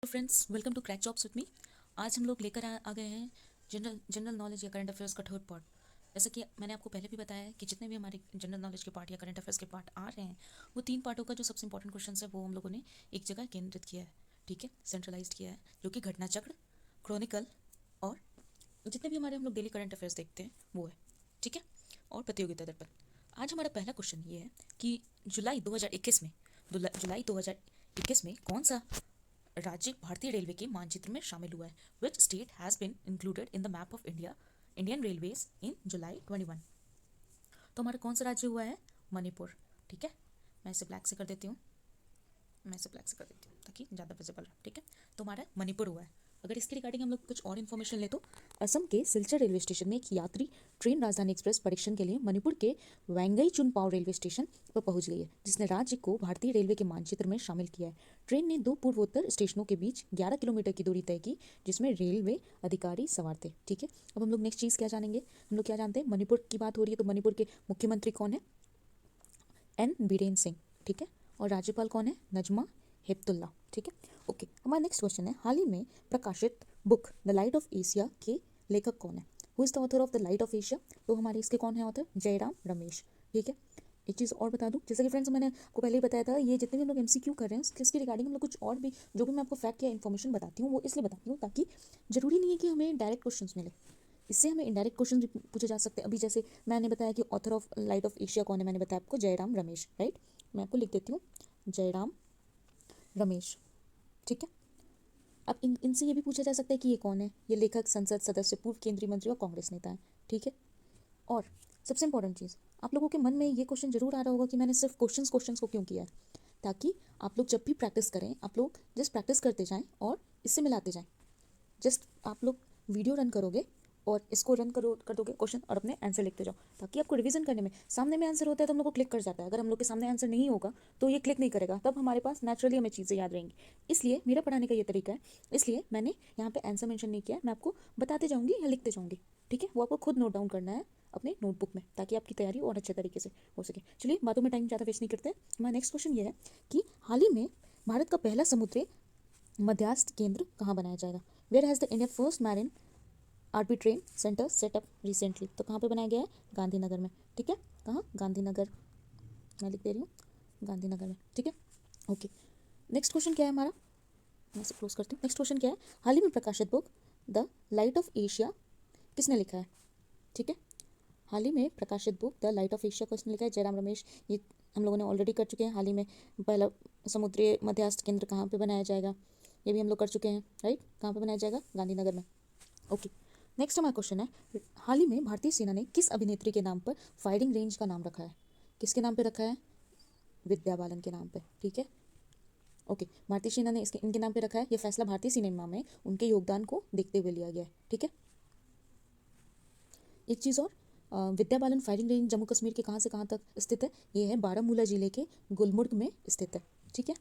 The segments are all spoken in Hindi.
तो friends, welcome to crack jobs with me. आज हम लोग लेकर आ गए हैं जनरल नॉलेज या करंट अफेयर्स का थर्ड पार्ट। जैसे कि मैंने आपको पहले भी बताया है कि जितने भी हमारे जनरल नॉलेज के पार्ट या करंट अफेयर्स के पार्ट आ रहे हैं, वो तीन पार्टों का जो सबसे इंपॉर्टेंट क्वेश्चन है वो हम लोगों ने एक जगह केंद्रित किया है। ठीक है, सेंट्रलाइज किया है, जो कि घटना चक्र, क्रॉनिकल और जितने भी हमारे हम लोग डेली करंट अफेयर्स देखते हैं वो है। ठीक है, और प्रतियोगिता दर्पण। आज हमारा पहला क्वेश्चन ये है कि जुलाई 2021 में जुलाई 2021 में कौन सा राज्य भारतीय रेलवे के मानचित्र में शामिल हुआ है। Which state has been included in the map of India Indian railways in July 21। तो हमारा कौन सा राज्य हुआ है? मणिपुर। ठीक है, मैं इसे ब्लैक से कर देती हूँ, ताकि ज़्यादा विजिबल रहे। ठीक है, तो हमारा मणिपुर हुआ है। अगर इसके रिगार्डिंग हम लोग कुछ और इन्फॉर्मेशन ले तो असम के सिलचर रेलवे स्टेशन में एक यात्री ट्रेन राजधानी एक्सप्रेस परीक्षण के लिए मणिपुर के वैंगई चुनपाओ रेलवे स्टेशन पर पहुंच गई है, जिसने राज्य को भारतीय रेलवे के मानचित्र में शामिल किया है। ट्रेन ने दो पूर्वोत्तर स्टेशनों के बीच 11 किलोमीटर की दूरी तय की, जिसमें रेलवे अधिकारी सवार थे। ठीक है, अब हम लोग नेक्स्ट चीज़ क्या जानेंगे? हम लोग क्या जानते हैं? मणिपुर की बात हो रही है तो मणिपुर के मुख्यमंत्री कौन है? एन बीरेन सिंह। ठीक है, और राज्यपाल कौन है? नजमा हेपतुल्ला। ठीक है, ओके। हमारा नेक्स्ट क्वेश्चन है, हाल ही में प्रकाशित book the light of Asia के लेखक कौन है? Who is the author of the light of Asia? तो हमारे इसके कौन है ऑथर? जयराम रमेश। ठीक है, एक चीज़ और बता दूं, जैसे कि फ्रेंड्स मैंने आपको पहले ही बताया था, ये जितने भी हम लोग एमसीक्यू कर रहे हैं उसके रिगार्डिंग हम लोग कुछ और भी जो भी मैं आपको फैक्ट या इन्फॉर्मेशन बताती हूँ वो इसलिए बताती हूँ ताकि जरूरी नहीं है कि हमें डायरेक्ट क्वेश्चंस मिले, इससे हमें इनडायरेक्ट क्वेश्चन भी पूछे जा सकते हैं। अभी जैसे मैंने बताया कि author of light of Asia कौन है, मैंने बताया आपको जयराम रमेश, राइट। मैं आपको लिख देती हूँ, जयराम रमेश। ठीक है, अब इनसे ये भी पूछा जा सकता है कि ये कौन है? ये लेखक, संसद सदस्य, पूर्व केंद्रीय मंत्री और कांग्रेस नेता है। ठीक है, और सबसे इंपॉर्टेंट चीज़, आप लोगों के मन में ये क्वेश्चन जरूर आ रहा होगा कि मैंने सिर्फ क्वेश्चंस को क्यों किया है, ताकि आप लोग जब भी प्रैक्टिस करें आप लोग जस्ट प्रैक्टिस करते जाएं और इससे मिलाते जाएं। जस्ट आप लोग वीडियो रन करोगे और इसको रन करो कर दोगे क्वेश्चन और अपने आंसर लिखते जाओ, ताकि आपको रिवीजन करने में सामने में आंसर होता है तो हम लोग को क्लिक कर जाता है। अगर हम लोग के सामने आंसर नहीं होगा तो ये क्लिक नहीं करेगा, तब हमारे पास नेचुरली हमें चीज़ें याद रहेंगी। इसलिए मेरा पढ़ाने का ये तरीका है, इसलिए मैंने यहाँ पे आंसर मेंशन नहीं किया है, मैं आपको बताते जाऊँगी या लिखते जाऊँगी। ठीक है, वो आपको खुद नोट डाउन करना है अपने नोटबुक में, ताकि आपकी तैयारी और अच्छे तरीके से हो सके। चलिए, बातों में टाइम ज़्यादा वेस्ट नहीं करते। हमारा नेक्स्ट क्वेश्चन ये है कि हाल ही में भारत का पहला समुद्री मध्यस्थ केंद्र कहाँ बनाया जाएगा? Where has the India first marine arbitration centre set up recently? तो कहाँ पे बनाया गया है? गांधीनगर में। ठीक है, कहाँ? गांधीनगर। मैं लिख दे रही हूँ, गांधीनगर में। ठीक है, ओके। नेक्स्ट क्वेश्चन क्या है हमारा? मैं इसे क्लोज करती हूँ। नेक्स्ट क्वेश्चन क्या है, हाल ही में प्रकाशित book the light of Asia किसने लिखा है? ठीक है, हाल ही में प्रकाशित book the light of Asia को किसने लिखा है? जयराम रमेश। ये हम लोगों ने ऑलरेडी कर चुके हैं। हाल ही में पहला समुद्री मध्यस्थ केंद्र कहाँ पे बनाया जाएगा, ये भी हम लोग कर चुके हैं, राइट। कहाँ पे बनाया जाएगा? गांधीनगर में। ओके, नेक्स्ट हमारा क्वेश्चन है, हाल ही में भारतीय सेना ने किस अभिनेत्री के नाम पर फायरिंग रेंज का नाम रखा है? किसके नाम पे रखा है? विद्या बालन के नाम पे। ठीक है, ओके। भारतीय सेना ने इसके इनके नाम पे रखा है। ये फैसला भारतीय सिनेमा में उनके योगदान को देखते हुए लिया गया है। ठीक है, एक चीज़ और, विद्या बालन फायरिंग रेंज जम्मू कश्मीर के कहाँ से कहाँ तक स्थित है? ये है बारामूला जिले के गुलमर्ग में स्थित है। ठीक है,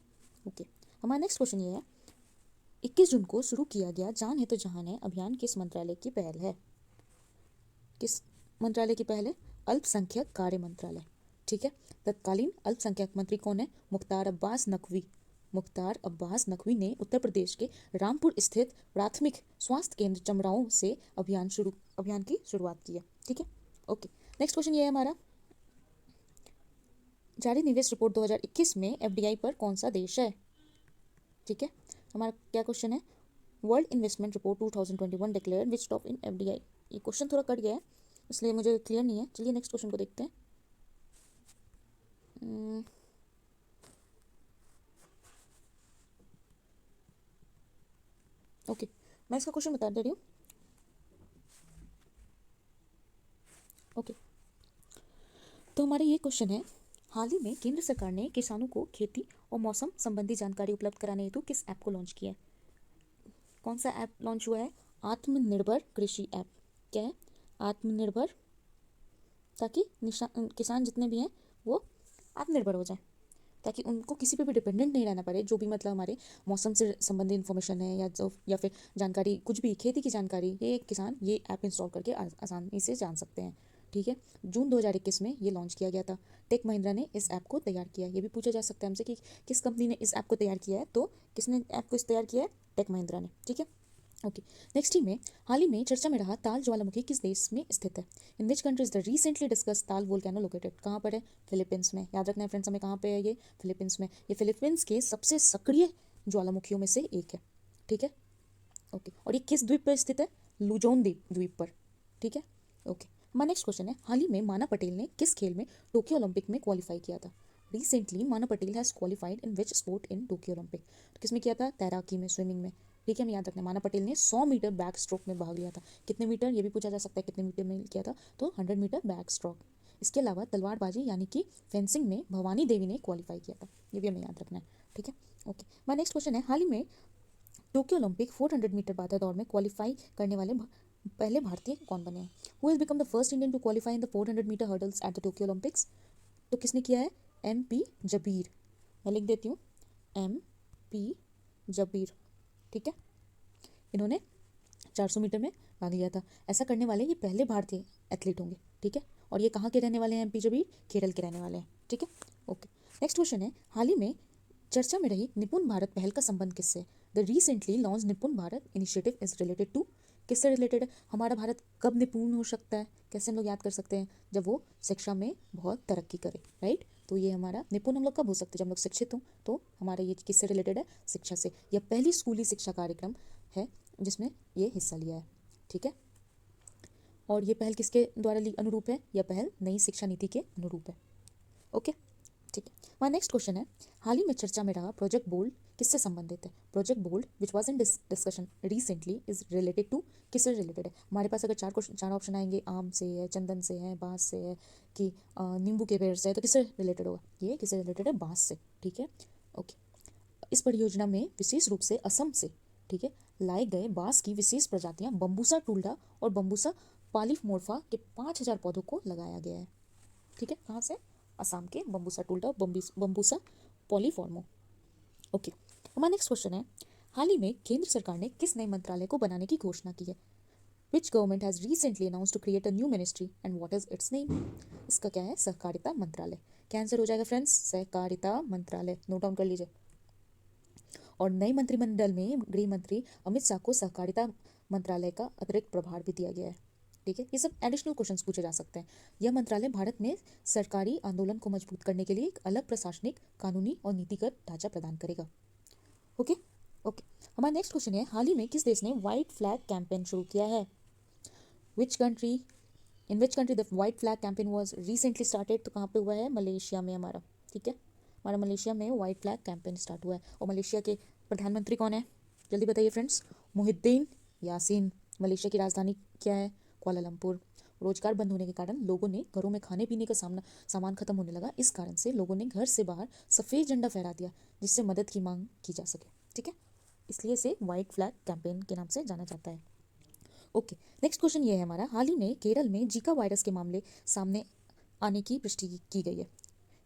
ओके। हमारा नेक्स्ट क्वेश्चन ये है, 21 जून को शुरू किया गया जान है तो जहान है अभियान किस मंत्रालय की पहल है? किस मंत्रालय की पहल है? अल्पसंख्यक कार्य मंत्रालय। ठीक है, तत्कालीन अल्पसंख्यक मंत्री कौन है? मुख्तार अब्बास नकवी। मुख्तार अब्बास नकवी ने उत्तर प्रदेश के रामपुर स्थित प्राथमिक स्वास्थ्य केंद्र चमराव से अभियान की शुरुआत की है। ठीक है, ओके। नेक्स्ट क्वेश्चन ये है हमारा, जारी निवेश रिपोर्ट 2021 में एफडीआई पर कौन सा देश है? ठीक है, हमारा क्या क्वेश्चन है, world investment report 2021 declare which top in FDI. ये क्वेश्चन थोड़ा कट गया है इसलिए मुझे क्लियर नहीं है। चलिए नेक्स्ट क्वेश्चन को देखते हैं। ओके, मैं इसका क्वेश्चन बता दे रही हूँ। ओके, तो हमारा ये क्वेश्चन है, हाल ही में केंद्र सरकार ने किसानों को खेती और मौसम संबंधी जानकारी उपलब्ध कराने हेतु किस ऐप को लॉन्च किया है? कौन सा ऐप लॉन्च हुआ है? आत्मनिर्भर कृषि ऐप। क्या है? आत्मनिर्भर, ताकि किसान जितने भी हैं वो आत्मनिर्भर हो जाए, ताकि उनको किसी पे भी डिपेंडेंट नहीं रहना पड़े। जो भी मतलब हमारे मौसम से संबंधित इन्फॉर्मेशन है या फिर जानकारी, कुछ भी खेती की जानकारी, ये किसान ये ऐप इंस्टॉल करके आसानी से जान सकते हैं। ठीक है, जून 2021 में ये लॉन्च किया गया था। टेक महिंद्रा ने इस ऐप को तैयार किया। ये भी पूछा जा सकता है हमसे कि किस कंपनी ने इस ऐप को तैयार किया है, तो किसने ऐप को तैयार किया है? टेक महिंद्रा ने, ठीक है। ओके, नेक्स्ट ही में हाल ही में चर्चा में रहा ताल ज्वालामुखी किस देश में स्थित है? In which country is the recently discuss Taal volcano located? कहाँ पर है? फिलीपींस में। याद रखना है फ्रेंड्स हमें, कहाँ पे है ये? फिलीपींस में। ये फिलीपींस के सबसे सक्रिय ज्वालामुखियों में से एक है, ठीक है। ओके, और ये किस द्वीप पर स्थित है? लुजोन द्वीप पर, ठीक है। ओके, हमारा नेक्स्ट क्वेश्चन है, हाल ही में माना पटेल ने किस खेल में टोक्यो ओलंपिक में क्वालिफाई किया था? रिसेंटली माना Patel has qualified in which sport in Tokyo Olympic? तो किसमें किया था? तैराकी में, स्विमिंग में, ठीक है। हमें याद रखना है माना पटेल ने 100 मीटर बैक स्ट्रोक में भाग लिया था। कितने मीटर, ये भी पूछा जा सकता है कितने मीटर में किया था, तो 100 मीटर बैक स्ट्रोक। इसके अलावा तलवारबाजी यानी कि फेंसिंग में भवानी देवी ने क्वालिफाई किया था, ये भी हमें याद रखना है, ठीक है। ओके, हमारा नेक्स्ट क्वेश्चन है, हाल ही में टोक्यो ओलंपिक 400 मीटर बाधा दौड़ में क्वालिफाई करने वाले पहले भारतीय कौन बने हैं? Who has become the first Indian to qualify in the 400 metre hurdles at the Tokyo Olympics? तो किसने किया है? MP जबीर। मैं लिख देती हूँ, MP जबीर, ठीक है। इन्होंने 400 मीटर में भाग लिया था। ऐसा करने वाले ये पहले भारतीय एथलीट होंगे, ठीक है। और ये कहाँ के रहने वाले हैं? MP जबीर केरल के रहने वाले हैं, ठीक है। ओके, नेक्स्ट क्वेश्चन है, हाल ही में चर्चा में रही निपुण भारत पहल का संबंध किससे? The recently launch Nipun Bharat initiative is related to? किससे रिलेटेड है? हमारा भारत कब निपुण हो सकता है? कैसे हम लोग याद कर सकते हैं? जब वो शिक्षा में बहुत तरक्की करे, राइट। तो ये हमारा निपुण हम लोग कब हो सकते हैं? जब हम लोग शिक्षित हों। तो हमारा ये किससे रिलेटेड है? शिक्षा से। यह पहली स्कूली शिक्षा कार्यक्रम है जिसमें ये हिस्सा लिया है, ठीक है। और ये पहल किसके द्वारा अनुरूप है? यह पहल नई शिक्षा नीति के अनुरूप है, ओके, ठीक है। हमारा नेक्स्ट क्वेश्चन है, हाल ही में चर्चा में रहा प्रोजेक्ट बोल्ड किससे संबंधित है? Project bold which was in discussion recently is related to? किससे रिलेटेड है? हमारे पास अगर चार ऑप्शन आएंगे, आम से है, चंदन से है, बांस से है, कि नींबू के पेड़ से है, तो किससे रिलेटेड होगा? ये किससे रिलेटेड है? बांस से, ठीक है। ओके, इस परियोजना में विशेष रूप से असम से, ठीक है, लाए गए बांस की विशेष प्रजातियां बम्बूसा टुल्डा और बम्बूसा पालिफमोर्फा के 5000 पौधों को लगाया गया है, ठीक है। कहाँ से? असम के बम्बूसा टुल्डा और बम्बूसा पॉलीफॉर्मो, ओके। हमारा नेक्स्ट क्वेश्चन है, हाल ही में केंद्र सरकार ने किस नए मंत्रालय को बनाने की घोषणा की है? Which government has recently announce to create a new ministry and what is its name? इसका क्या है? सहकारिता मंत्रालय। क्या आंसर हो जाएगा फ्रेंड्स? सहकारिता मंत्रालय, नोट डाउन कर लीजिए। और नए मंत्रिमंडल में गृह मंत्री अमित शाह को सहकारिता मंत्रालय का अतिरिक्त प्रभार भी दिया गया है, ठीक है। ये सब एडिशनल क्वेश्चंस पूछे जा सकते हैं। यह मंत्रालय भारत में सरकारी आंदोलन को मजबूत करने के लिए एक अलग प्रशासनिक, कानूनी और नीतिगत ढांचा प्रदान करेगा, ओके। ओके, हमारा नेक्स्ट क्वेश्चन है, हाल ही में किस देश ने व्हाइट फ्लैग कैंपेन शुरू किया है? Which country in which country the white flag campaign was recently started? तो कहाँ पे हुआ है? मलेशिया में हमारा, ठीक है। हमारा मलेशिया में व्हाइट फ्लैग कैंपेन स्टार्ट हुआ है। और मलेशिया के प्रधानमंत्री कौन है? जल्दी बताइए फ्रेंड्स। मुहिद्दीन यासीन। मलेशिया की राजधानी क्या है? कुआलालंपुर। रोजगार बंद होने के कारण लोगों ने घरों में खाने पीने का सामान खत्म होने लगा। इस कारण से लोगों ने घर से बाहर सफ़ेद झंडा फहरा दिया जिससे मदद की मांग की जा सके, ठीक है। इसलिए इसे व्हाइट फ्लैग कैंपेन के नाम से जाना जाता है, ओके। नेक्स्ट क्वेश्चन ये है हमारा, हाल ही में केरल में जीका वायरस के मामले सामने आने की पुष्टि की गई है।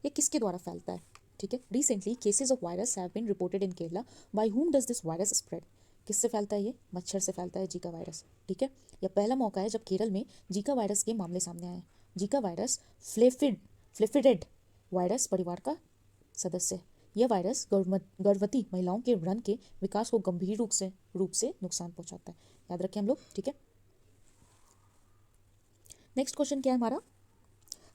ये किसके द्वारा फैलता है? ठीक है, recently cases of virus have been reported in Kerala. By whom does this virus spread? किससे फैलता है? ये मच्छर से फैलता है जीका वायरस, ठीक है। यह पहला मौका है जब केरल में जीका वायरस के मामले सामने आए हैं। जीका वायरस फ्लेफिडेड वायरस परिवार का सदस्य है। यह वायरस गर्भवती महिलाओं के व्रण के विकास को गंभीर रूप से नुकसान पहुंचाता है। याद रखें हम लोग, ठीक है। नेक्स्ट क्वेश्चन क्या है हमारा,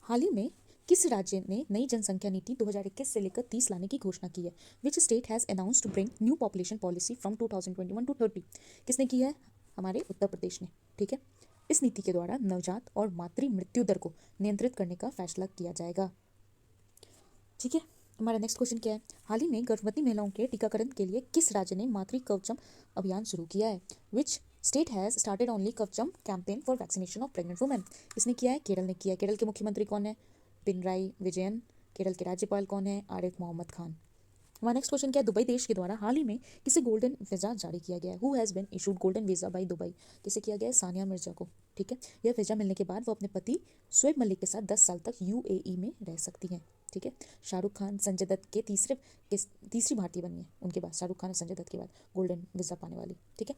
हाल ही में किस राज्य ने नई जनसंख्या नीति 2021 से लेकर 30 लाने की घोषणा की है? Which state has announce to bring new population policy from 2021 to 30? किसने की है? हमारे उत्तर प्रदेश ने, ठीक है। इस नीति के द्वारा नवजात और मातृ मृत्यु दर को नियंत्रित करने का फैसला किया जाएगा, ठीक है। हमारा नेक्स्ट क्वेश्चन क्या है, हाल ही में गर्भवती महिलाओं के टीकाकरण के लिए किस राज्य ने मातृ कवचम अभियान शुरू किया है? Which state has started only Kavacham campaign for vaccination of pregnant women? इसने किया है? केरल ने किया है। केरल के मुख्यमंत्री कौन है? पिनराई विजयन। केरल के राज्यपाल कौन है? आरिफ मोहम्मद खान। हमारा नेक्स्ट क्वेश्चन क्या है, दुबई देश के द्वारा हाल ही में किसे गोल्डन वीज़ा जारी किया गया है? Who has been issued golden visa by Dubai? किसे किया गया है? सानिया मिर्जा को, ठीक है। यह वीज़ा मिलने के बाद वो अपने पति शोएब मलिक के साथ 10 साल तक UAE में रह सकती हैं, ठीक है। शाहरुख खान संजय दत्त के तीसरी भारतीय बनी है उनके बाद, शाहरुख खान और संजय दत्त के बाद गोल्डन वीज़ा पाने वाली, ठीक है।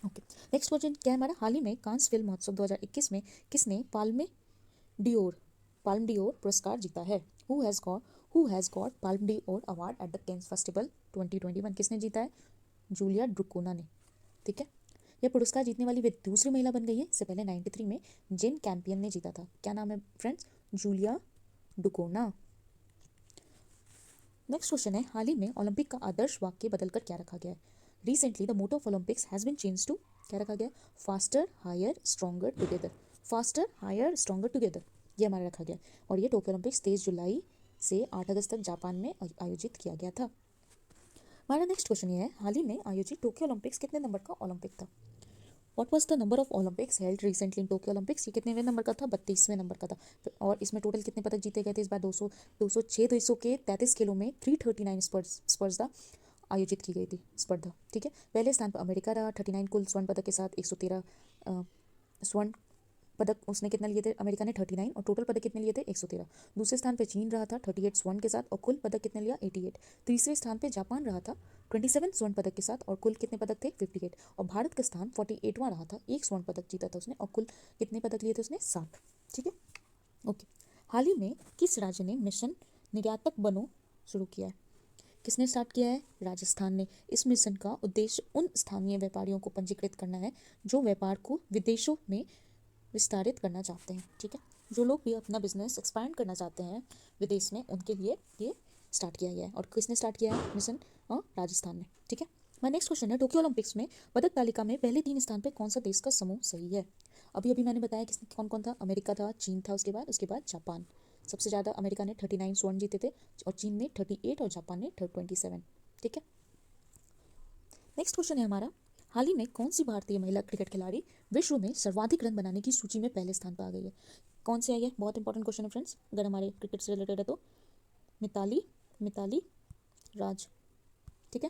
ओके, नेक्स्ट क्वेश्चन क्या है हमारा, हाल ही में कांस फिल्म महोत्सव 2021 में किसने पाल्म डियोर पुरस्कार जीता है? Who has got Palme d'Or award at the Cannes festival 2021? किसने जीता है? जूलिया ड्रुकोना ने। ठीक है, यह पुरस्कार जीतने वाली वे दूसरी महिला बन गई है। इससे पहले 93 में जेन कैंपियन ने जीता था। क्या नाम है फ्रेंड्स? जूलिया डुकोना। नेक्स्ट क्वेश्चन है, हाल ही में ओलंपिक का आदर्श वाक्य बदलकर क्या रखा गया है? Recently the motto of Olympics has been change to, क्या रखा गया है? Faster higher stronger together. Faster higher stronger together, ये हमारा रखा गया और ये टोक्यो ओलंपिक्स 23 जुलाई से 8 अगस्त तक जापान में आयोजित किया गया था। हमारा नेक्स्ट क्वेश्चन ये है, हाल ही में आयोजित टोक्यो ओलंपिक्स कितने नंबर का ओलंपिक था? What was the number of Olympics held recently in Tokyo Olympics? ये कितने नंबर का था? 32वें नंबर का था। और इसमें टोटल कितने पदक जीते गए थे इस बार? 206 200 के 33 किलो में 339 स्पर्धा आयोजित की गई थी स्पर्धा। ठीक है, पहले स्थान पर अमेरिका रहा 39 कुल स्वर्ण पदक के साथ, 113 स्वर्ण पदक उसने कितना लिए थे? अमेरिका ने 39 और टोटल पदक कितने लिए थे? 113। दूसरे स्थान पे चीन रहा था 38 स्वर्ण के साथ और कुल पदक कितने लिया? 88। तीसरे स्थान पे जापान रहा था 27 स्वर्ण पदक के साथ और कुल कितने पदक थे? 58। और भारत का स्थान 48वां रहा था, एक स्वर्ण पदक जीता था उसने और कुल कितने पदक लिए थे उसने? 7। ठीक है, ओके। हाल ही में किस राज्य ने मिशन निर्यातक बनो शुरू किया है? किसने स्टार्ट किया है? राजस्थान ने। इस मिशन का उद्देश्य उन स्थानीय व्यापारियों को पंजीकृत करना है जो व्यापार को विदेशों में विस्तारित करना चाहते हैं। ठीक है, जो लोग भी अपना बिजनेस एक्सपैंड करना चाहते हैं विदेश में, उनके लिए ये स्टार्ट किया गया है। और किसने स्टार्ट किया है मिशन? राजस्थान ने। ठीक है, हमारा नेक्स्ट क्वेश्चन है, टोक्यो ओलंपिक्स में पदक तालिका में पहले 3 स्थान पे कौन सा देश का समूह सही है? अभी अभी मैंने बताया किसने कौन कौन था। अमेरिका था, चीन था, उसके बाद जापान। सबसे ज़्यादा अमेरिका ने 39 स्वर्ण जीते थे और चीन ने 38 और जापान ने 27। ठीक है, नेक्स्ट क्वेश्चन है हमारा, हाल ही में कौन सी भारतीय महिला क्रिकेट खिलाड़ी विश्व में सर्वाधिक रन बनाने की सूची में पहले स्थान पर आ गई है? कौन से आई है? बहुत इंपॉर्टेंट क्वेश्चन है फ्रेंड्स, अगर हमारे क्रिकेट से रिलेटेड है तो। मिताली राज। ठीक है,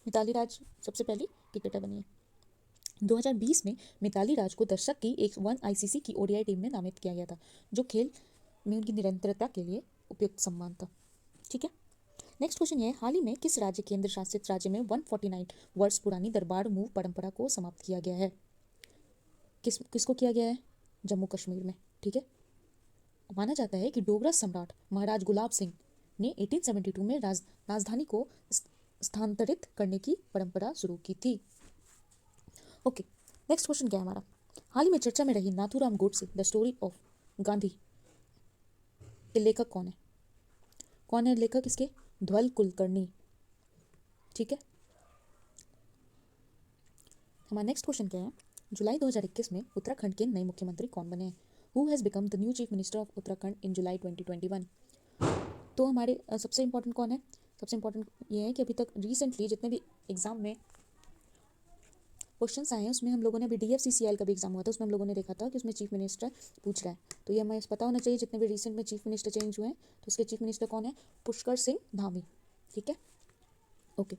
मिताली राज सबसे पहली क्रिकेटर बनी है। 2020 में मिताली राज को दर्शक की एक 1 आईसीसी की ओडीआई टीम में नामित किया गया था, जो खेल में उनकी निरंतरता के लिए उपयुक्त सम्मान था। ठीक है, नेक्स्ट क्वेश्चन ये है, हाल ही में किस राज्य केंद्र शासित राज्य में 149 वर्ष पुरानी दरबार मूव परंपरा को समाप्त किया गया है? किसको किया गया है? जम्मू कश्मीर में। ठीक है, माना जाता है कि डोगरा सम्राट महाराज गुलाब सिंह ने 1872 में राजधानी को स्थानांतरित करने की परंपरा शुरू की थी। ओके, नेक्स्ट क्वेश्चन क्या है हमारा, हाल ही में चर्चा में रही Nathuram Godse the story of Gandhi के लेखक कौन है? कौन है लेखक इसके? ध्वल कुलकर्णी। ठीक है, हमारा नेक्स्ट क्वेश्चन क्या है, जुलाई 2021 में उत्तराखंड के नए मुख्यमंत्री कौन बने हैं? Who has become the new chief minister of Uttarakhand in July 2021? तो हमारे सबसे इंपॉर्टेंट कौन है? सबसे इंपॉर्टेंट ये है कि अभी तक रिसेंटली जितने भी एग्जाम में क्वेश्चंस आए हैं उसमें हम लोगों ने अभी DFCCIL का भी एग्जाम हुआ था, उसमें हम लोगों ने देखा था कि उसमें चीफ मिनिस्टर पूछ रहा है। तो ये हमें पता होना चाहिए जितने भी रिसेंट में चीफ मिनिस्टर चेंज हुए हैं तो उसके चीफ मिनिस्टर कौन है? पुष्कर सिंह धामी। ठीक है, ओके।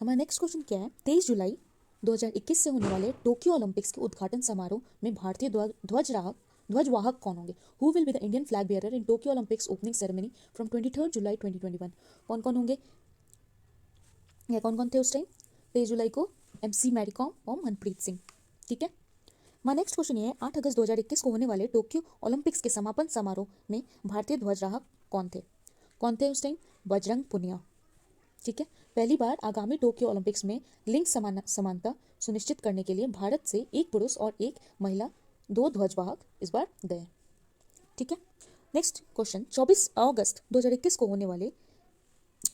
हमारा नेक्स्ट क्वेश्चन क्या है, 23 जुलाई 2021 से होने वाले टोक्यो ओलंपिक्स के उद्घाटन समारोह में भारतीय ध्वजवाहक कौन होंगे? Who will be the Indian flag bearer in Tokyo Olympics opening ceremony from 23 जुलाई 2021? कौन कौन होंगे या कौन कौन थे उस टाइम 23 जुलाई को? MC मैरी कॉम और मनप्रीत सिंह। ठीक है, हमारा नेक्स्ट क्वेश्चन ये है, 8 अगस्त 2021 को होने वाले टोक्यो ओलंपिक्स के समापन समारोह में भारतीय ध्वजवाहक कौन थे उस टाइम? बजरंग पुनिया। ठीक है, पहली बार आगामी टोक्यो ओलंपिक्स में लिंग समानता सुनिश्चित करने के लिए भारत से एक पुरुष और एक महिला 2 ध्वजवाहक इस बार गए। ठीक है, नेक्स्ट क्वेश्चन, 24 अगस्त 2021 को होने वाले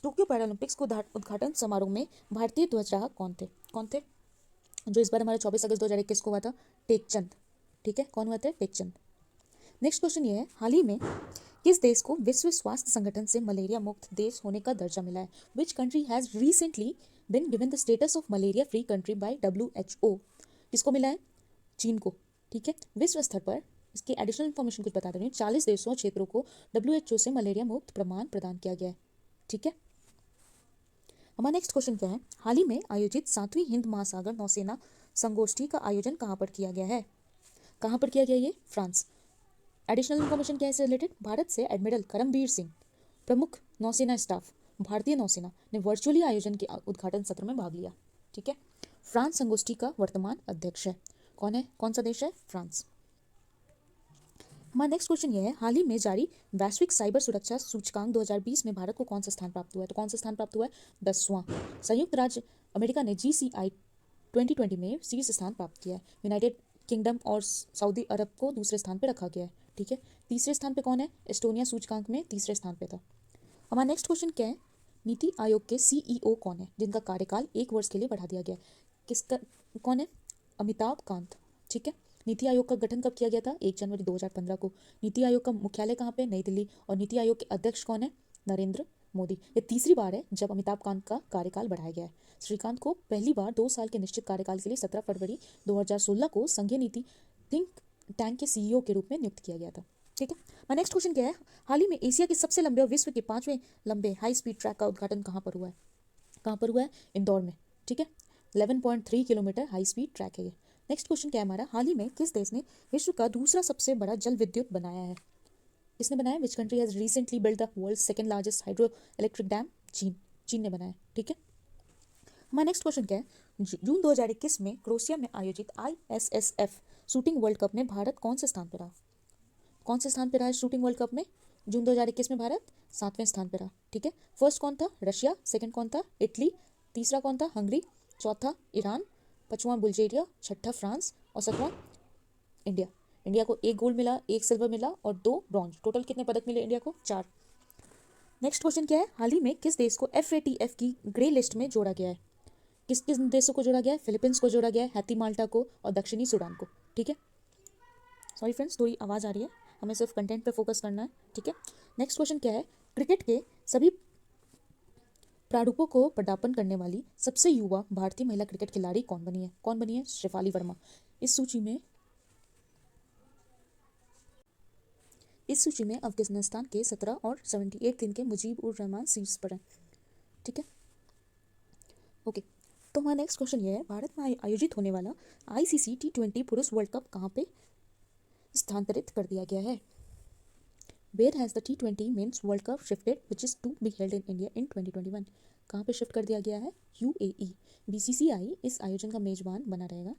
टोक्यो पैरालंपिक्स को उद्घाटन समारोह में भारतीय ध्वजवाहक कौन थे जो इस बार हमारे 24 अगस्त 2021 को हुआ था? टेकचंद। ठीक है, कौन हुआ था? टेकचंद। नेक्स्ट क्वेश्चन ये है, हाल ही में किस देश को विश्व स्वास्थ्य संगठन से मलेरिया मुक्त देश होने का दर्जा मिला है? Which country has recently been given the status of malaria free country bye WHO? किसको मिला है? चीन को। ठीक है, विश्व स्तर पर इसकी एडिशनल इन्फॉर्मेशन कुछ बता दे रही हूँ, 40 देशों और क्षेत्रों को WHO से मलेरिया मुक्त प्रमाण प्रदान किया गया है। ठीक है, हमारा नेक्स्ट क्वेश्चन क्या है, हाल ही में आयोजित 7वीं हिंद महासागर नौसेना संगोष्ठी का आयोजन कहाँ पर किया गया है? कहाँ पर किया गया? ये फ्रांस। एडिशनल इन्फॉर्मेशन क्या है इससे रिलेटेड? भारत से एडमिरल करमबीर सिंह, प्रमुख नौसेना स्टाफ भारतीय नौसेना ने वर्चुअली आयोजन के उद्घाटन सत्र में भाग लिया। ठीक है, फ्रांस संगोष्ठी का वर्तमान अध्यक्ष है। कौन सा देश है? फ्रांस। हमारा नेक्स्ट क्वेश्चन ये है, हाल ही में जारी वैश्विक साइबर सुरक्षा सूचकांक 2020 में भारत को कौन सा स्थान प्राप्त हुआ है? तो कौन सा स्थान प्राप्त हुआ है? 10वां। संयुक्त राज्य अमेरिका ने GCI 2020 में शीर्ष स्थान प्राप्त किया है। यूनाइटेड किंगडम और सऊदी अरब को दूसरे स्थान पर रखा गया है। ठीक है, तीसरे स्थान पे कौन है? एस्टोनिया सूचकांक में तीसरे स्थान पे था। हमारा नेक्स्ट क्वेश्चन क्या है, नीति आयोग के CEO कौन है जिनका कार्यकाल 1 वर्ष के लिए बढ़ा दिया गया है? किसका, कौन है? अमिताभ कांत। ठीक है, नीति आयोग का गठन कब किया गया था? 1 जनवरी 2015 को। नीति आयोग का मुख्यालय कहाँ पे? नई दिल्ली। और नीति आयोग के अध्यक्ष कौन है? नरेंद्र मोदी। ये तीसरी बार है जब अमिताभ कांत का कार्यकाल बढ़ाया गया है। श्रीकांत को पहली बार 2 साल के निश्चित कार्यकाल के लिए 17 फरवरी 2016 को संघीय नीति थिंक टैंक के CEO के रूप में नियुक्त किया गया था। ठीक है, नेक्स्ट क्वेश्चन क्या है, हाल ही में एशिया के सबसे लंबे और विश्व के 5वें लंबे हाई स्पीड ट्रैक का उद्घाटन कहाँ पर हुआ है? कहाँ पर हुआ है? इंदौर में। ठीक है, 11.3 किलोमीटर हाई स्पीड ट्रैक है ये। नेक्स्ट क्वेश्चन क्या है हमारा, हाल ही में किस देश ने विश्व का दूसरा सबसे बड़ा जल विद्युत बनाया है? किसने बनाया? Which country has recently build the world second largest hydro electric dam? चीन। चीन ने बनाया। ठीक है, हमारा नेक्स्ट क्वेश्चन क्या है, जून 2021 में क्रोएशिया में आयोजित ISSF शूटिंग वर्ल्ड कप में भारत कौन से स्थान पर रहा? कौन से स्थान पर रहा है शूटिंग वर्ल्ड कप में? जून 2021 में भारत 7वें स्थान पर रहा। ठीक है, फर्स्ट कौन था? रशिया। सेकंड कौन था? इटली। तीसरा कौन था? हंगरी। चौथा ईरान। पांचवां बुल्गारिया। छठा फ्रांस। और सातवां इंडिया। इंडिया को 1 गोल्ड मिला, 1 सिल्वर मिला और 2 ब्रॉन्ज। टोटल कितने पदक मिले इंडिया को? 4। नेक्स्ट क्वेश्चन क्या है, हाल ही में किस देश को FATF की ग्रे लिस्ट में जोड़ा गया है? किस किस देशों को जोड़ा गया है? फिलीपींस को जोड़ा गया है, हैती माल्टा को और दक्षिणी सूडान को। ठीक है, सॉरी फ्रेंड्स, थोड़ी आवाज़ आ रही है, हमें सिर्फ कंटेंट पे फोकस करना है। ठीक है, नेक्स्ट क्वेश्चन क्या है, क्रिकेट के सभी प्रारूपों को पदार्पण करने वाली सबसे युवा भारतीय महिला क्रिकेट खिलाड़ी कौन बनी है? कौन बनी है? शेफाली वर्मा। इस सूची में अफगानिस्तान के 17 और 78 दिन के मुजीब उर रहमान शीर्ष पर हैं। ठीक है, ओके, तो हमारा नेक्स्ट क्वेश्चन ये है, भारत में आयोजित होने वाला ICC T20 पुरुष वर्ल्ड कप कहाँ पे स्थानांतरित कर दिया गया है? Where has the T20 Men's World Cup shifted, which is to be held in India in 2021? कहाँ पे शिफ्ट कर दिया गया है? UAE। BCCI इस आयोजन का मेजबान बना रहेगा,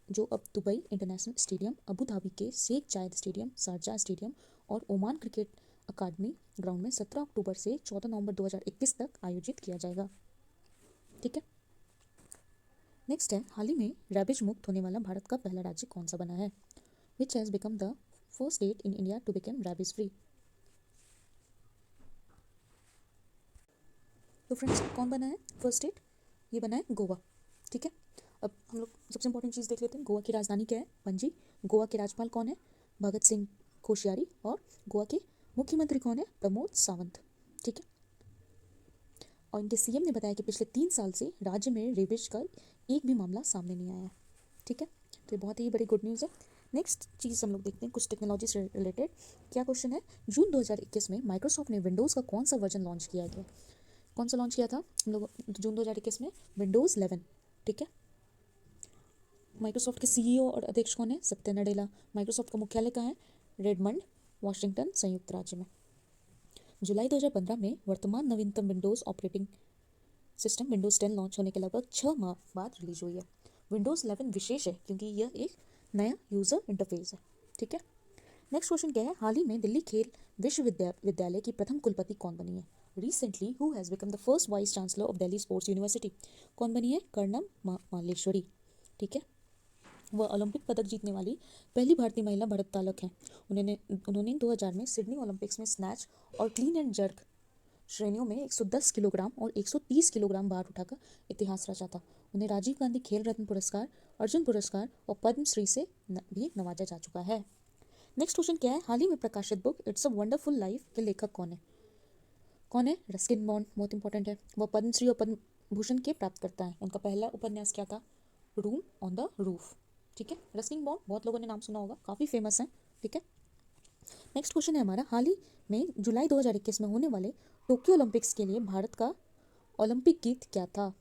जो अब Dubai International Stadium, Abu Dhabi के Sheikh Zayed Stadium, Sharjah Stadium और ओमान क्रिकेट अकादमी ग्राउंड में 17 अक्टूबर से 14 नवंबर 2021 तक आयोजित किया जाएगा। ठीक है, नेक्स्ट है, हाल ही में रैबिज मुक्त होने वाला भारत का पहला राज्य कौन सा बना है? Which has become the first state in India to become rabies free? तो फ्रेंड्स, कौन बना है फर्स्ट स्टेट? ये बना है गोवा। ठीक है, अब हम लोग सबसे इंपॉर्टेंट चीज़ देख लेते हैं, गोवा की राजधानी क्या है? पणजी। गोवा के राज्यपाल कौन है? भगत सिंह कोश्यारी। और गोवा के मुख्यमंत्री कौन है? प्रमोद सावंत। ठीक है, और इनके CM ने बताया कि पिछले 3 साल से राज्य में रेबिज का एक भी मामला सामने नहीं आया है। ठीक है, तो ये बहुत ही बड़ी गुड न्यूज़ है। नेक्स्ट चीज़ हम लोग देखते हैं कुछ टेक्नोलॉजी से रिलेटेड। क्या क्वेश्चन है, जून 2021 में माइक्रोसॉफ्ट ने विंडोज़ का कौन सा वर्जन लॉन्च किया गया? कौन सा लॉन्च किया था हम लोग जून 2021 में? विंडोज़ 11। ठीक है, माइक्रोसॉफ्ट के CEO और अध्यक्ष कौन है? सत्या नडेला। माइक्रोसॉफ्ट का मुख्यालय कहाँ है? रेडमंड, वॉशिंगटन, संयुक्त राज्य में। जुलाई 2015 में वर्तमान नवीनतम Windows operating system Windows 10 launch होने के लगभग 6 माह बाद रिलीज हुई है। विंडोज़ 11 विशेष है क्योंकि यह एक नया यूज़र इंटरफेस है। ठीक है, नेक्स्ट क्वेश्चन क्या है, हाल ही में दिल्ली खेल विश्वविद्यालय की प्रथम कुलपति कौन बनी है? Recently who has become the first vice chancellor of Delhi sports university? कौन बनी है? कर्णम मालेश्वरी। ठीक है, वह ओलंपिक पदक जीतने वाली पहली भारतीय महिला भारोत्तोलक हैं। उन्होंने 2000 में सिडनी ओलंपिक्स में स्नैच और क्लीन एंड जर्क श्रेणियों में 110 किलोग्राम और 130 किलोग्राम भार उठाकर इतिहास रचा था। उन्हें राजीव गांधी खेल रत्न पुरस्कार, अर्जुन पुरस्कार और पद्मश्री से भी नवाजा जा चुका है। नेक्स्ट क्वेश्चन क्या है, हाल ही में प्रकाशित book it's a wonderful life के लेखक कौन है? कौन है? रस्किन बॉन्ड, बहुत इंपॉर्टेंट है। वह पद्मश्री और पद्म भूषण के प्राप्त करता है। उनका पहला उपन्यास क्या था? Room on the roof. ठीक है, रस्किन बॉन्ड बहुत लोगों ने नाम सुना होगा, काफ़ी फेमस है। ठीक है, नेक्स्ट क्वेश्चन है हमारा, हाल ही में जुलाई 2021 में होने वाले टोक्यो ओलंपिक्स के लिए भारत का ओलंपिक गीत क्या था?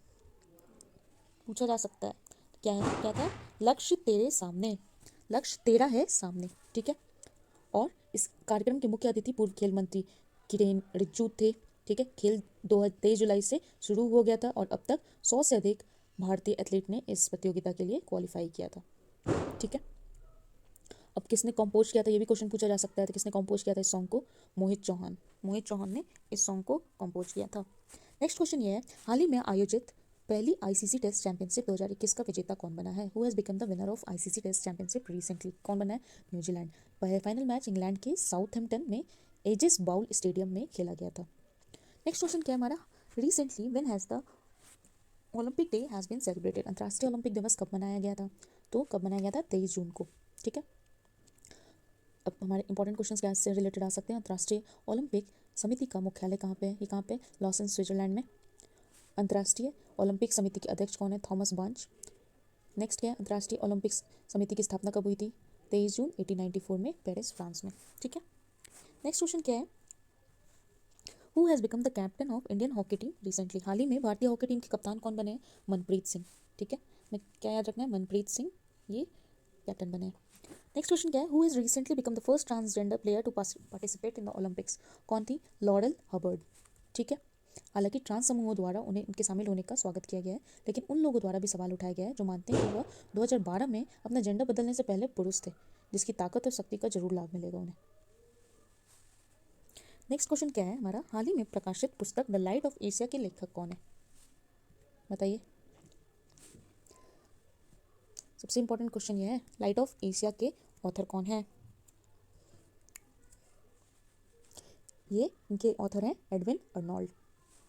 पूछा जा सकता है। क्या है? क्या था? लक्ष्य तेरे सामने। लक्ष्य तेरा है सामने। ठीक है, और इस कार्यक्रम के मुख्य अतिथि पूर्व खेल मंत्री किरेन रिजिजू थे। ठीक है, खेल 23 जुलाई से शुरू हो गया था और अब तक 100 से अधिक भारतीय एथलीट ने इस प्रतियोगिता के लिए क्वालिफाई किया था। ठीक है, अब किसने कंपोज किया था ये भी क्वेश्चन पूछा जा सकता है, तो किसने कंपोज किया था इस सॉन्ग को? मोहित चौहान। मोहित चौहान ने इस सॉन्ग को कंपोज किया था। नेक्स्ट क्वेश्चन ये है, हाल ही में आयोजित पहली आईसीसी टेस्ट चैंपियनशिप 2021 का विजेता कौन बना है? Who has become the winner of ICC test championship recently? कौन बना है? न्यूजीलैंड। फाइनल मैच इंग्लैंड के साउथहैम्पटन में एजिस बाउल स्टेडियम में खेला गया था। नेक्स्ट क्वेश्चन क्या है हमारा, recently when has the Olympic day has been celebrated? अंतर्राष्ट्रीय ओलंपिक दिवस कब मनाया गया था? तो कब मनाया गया था? 23 जून को। ठीक है, अब हमारे इंपॉर्टेंट क्वेश्चन क्या से रिलेटेड आ सकते हैं। अंतर्राष्ट्रीय ओलंपिक समिति का मुख्यालय कहाँ पे है? ये कहाँ पे? लॉसन स्विट्जरलैंड में। अंतर्राष्ट्रीय ओलंपिक समिति के अध्यक्ष कौन है? थॉमस बांच। नेक्स्ट क्या है, अंतर्राष्ट्रीय ओलंपिक समिति की स्थापना कब हुई थी? 23 जून 1894 में, पेरिस फ्रांस में। ठीक है, नेक्स्ट क्वेश्चन क्या है, who has become the captain of Indian hockey team recently? हाल ही में भारतीय हॉकी टीम के कप्तान कौन बने हैं? मनप्रीत सिंह। ठीक है, मैं क्या याद रखना है? मनप्रीत सिंह ये कैप्टन बने हैं। नेक्स्ट क्वेश्चन क्या है, who has recently become the first transgender player to participate in the Olympics? कौन थी? Laurel Hubbard. ठीक है, हालांकि ट्रांस समूहों द्वारा उन्हें उनके शामिल होने का स्वागत किया गया है, लेकिन उन लोगों द्वारा भी सवाल उठाया गया है जो मानते हैं कि वह 2012 में अपना जेंडर बदलने से पहले पुरुष थे, जिसकी ताकत और शक्ति का जरूर लाभ मिलेगा उन्हें। नेक्स्ट क्वेश्चन क्या है हमारा, हाल ही में प्रकाशित पुस्तक द लाइट ऑफ एशिया के लेखक कौन है? बताइए। सबसे इंपॉर्टेंट क्वेश्चन ये है, लाइट ऑफ एशिया के ऑथर कौन है? ये इनके ऑथर हैं एडविन अर्नोल्ड।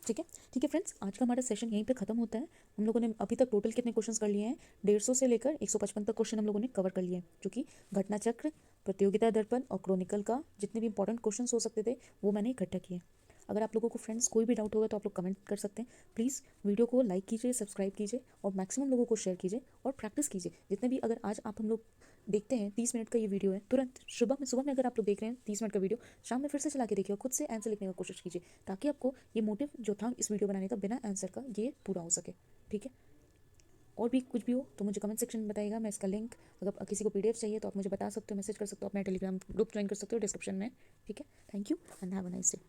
ठीक है, ठीक है फ्रेंड्स, आज का हमारा सेशन यहीं पे खत्म होता है। हम लोगों ने अभी तक टोटल कितने क्वेश्चंस कर लिए हैं? 150 से लेकर 155 तक क्वेश्चन हम लोगों ने कवर कर लिए हैं, जो कि घटना चक्र, प्रतियोगिता दर्पण और क्रोनिकल का जितने भी इंपॉर्टेंट क्वेश्चंस हो सकते थे वो मैंने इकट्ठा किए। अगर आप लोगों को फ्रेंड्स कोई भी डाउट होगा तो आप लोग कमेंट कर सकते हैं। प्लीज़ वीडियो को लाइक कीजिए, सब्सक्राइब कीजिए और मैक्सिमम लोगों को शेयर कीजिए और प्रैक्टिस कीजिए। जितने भी, अगर आज आप हम लोग देखते हैं 30 मिनट का ये वीडियो है, तुरंत सुबह में अगर आप लोग देख रहे हैं 30 मिनट का वीडियो, शाम में फिर से चला के देखिए और खुद से आंसर लिखने की कोशिश कीजिए, ताकि आपको ये मोटिव जो था इस वीडियो बनाने का बिना आंसर का, ये पूरा हो सके। ठीक है, और भी कुछ भी हो तो मुझे कमेंट सेक्शन में बताइएगा। मैं इसका लिंक, अगर किसी को पीडीएफ चाहिए तो आप मुझे बता सकते हो, मैसेज कर सकते हो, अपना टेलीग्राम ग्रुप ज्वाइन कर सकते हो डिस्क्रिप्शन में। ठीक है, thank you and have a nice day.